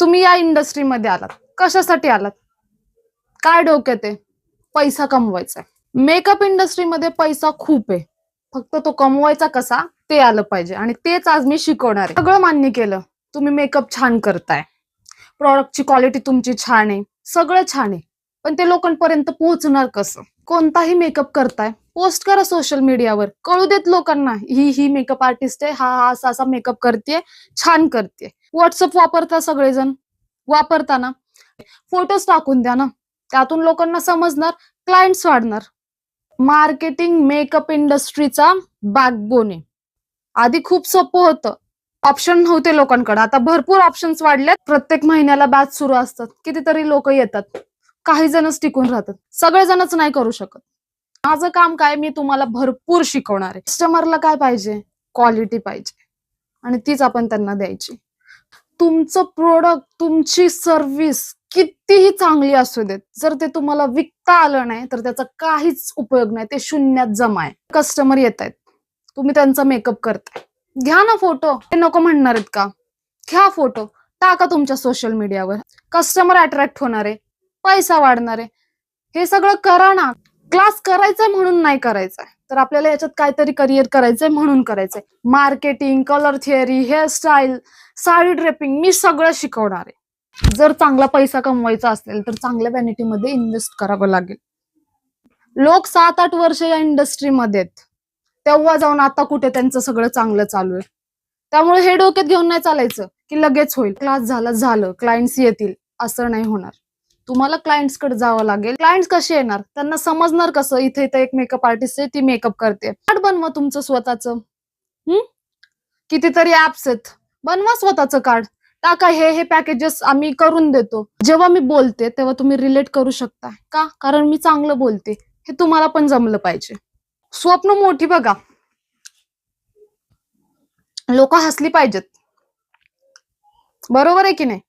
तुम्ही या इंडस्ट्रीमध्ये आलात, कशासाठी आलात? काय डोक्यात आहे? पैसा कमवायचा. मेकअप इंडस्ट्रीमध्ये पैसा खूप आहे, फक्त तो कमवायचा कसा ते आलं पाहिजे, आणि तेच आज मी शिकवणार आहे. सगळं मान्य केलं, तुम्ही मेकअप छान करताय, प्रॉडक्टची क्वालिटी तुमची छान आहे, सगळं छान आहे, पण ते लोकांपर्यंत पोहोचणार कसं? कोणताही मेकअप करताय, पोस्ट करा सोशल मीडियावर, कळू देत लोकांना ही मेकअप आर्टिस्ट आहे, हा असा असा मेकअप करते, छान करते. व्हॉट्सअप वापरता सगळेजण, वापरताना फोटोज टाकून द्या ना, त्यातून लोकांना समजणार, क्लायंट्स वाढणार. मार्केटिंग मेकअप इंडस्ट्रीचा बॅकबोन आहे. आधी खूप सोपं होतं, ऑप्शन नव्हते लोकांकडे, आता भरपूर ऑप्शन्स वाढलेत. प्रत्येक महिन्याला बॅच सुरू असतात, कितीतरी लोक येतात, काही जणच टिकून राहतात, सगळेजणच नाही करू शकत. माझं काम काय, मी तुम्हाला भरपूर शिकवणार आहे. कस्टमरला काय पाहिजे? क्वालिटी पाहिजे, आणि तीच आपण त्यांना द्यायची. तुमचं प्रोडक्ट, तुमची सर्व्हिस कितीही चांगली असू देत, जर ते तुम्हाला विकता आलं नाही तर त्याचा काहीच उपयोग नाही, ते शून्यात जमा आहे. कस्टमर येत आहेत, तुम्ही त्यांचा मेकअप करताय, घ्या ना फोटो. ते नको म्हणणार आहेत का? घ्या फोटो, टाका तुमच्या सोशल मीडियावर, कस्टमर अट्रॅक्ट होणार आहे, पैसा वाढणार आहे. हे सगळं करा ना. क्लास करायचा म्हणून नाही करायचा, तर आपल्याला याच्यात काहीतरी करिअर करायचंय म्हणून करायचंय. Marketing, colour theory, hairstyle, sari draping मी सगळं शिकवणार आहे. जर चांगला पैसा कमवायचा असेल तर चांगल्या व्हॅनिटीमध्ये इन्व्हेस्ट करावं लागेल. लोक 7-8 वर्ष या इंडस्ट्रीमध्ये आहेत, तेव्हा जाऊन आता कुठे त्यांचं सगळं चांगलं चालू आहे. त्यामुळे हे डोक्यात घेऊन नाही चालायचं की लगेच होईल, क्लास झालं क्लायंट्स येतील, असं नाही होणार. तुम्हाला क्लायंट्स कडे जावं लागेल. क्लायंट्स कसे येणार, त्यांना समजणार कसं? इथे एक मेकअप आर्टिस्ट आहे, ती मेकअप करते. कार्ड बनवा तुमचं स्वतःचं. कितीतरी ऍप्स आहेत, बनवा स्वतःचं कार्ड, टाका हे पॅकेजेस आम्ही करून देतो. जेव्हा मी बोलते तेव्हा तुम्ही रिलेट करू शकता का? कारण मी चांगलं बोलते, हे तुम्हाला पण जमलं पाहिजे. स्वप्न मोठी बघा, लोक हसली पाहिजेत, बरोबर आहे की नाही?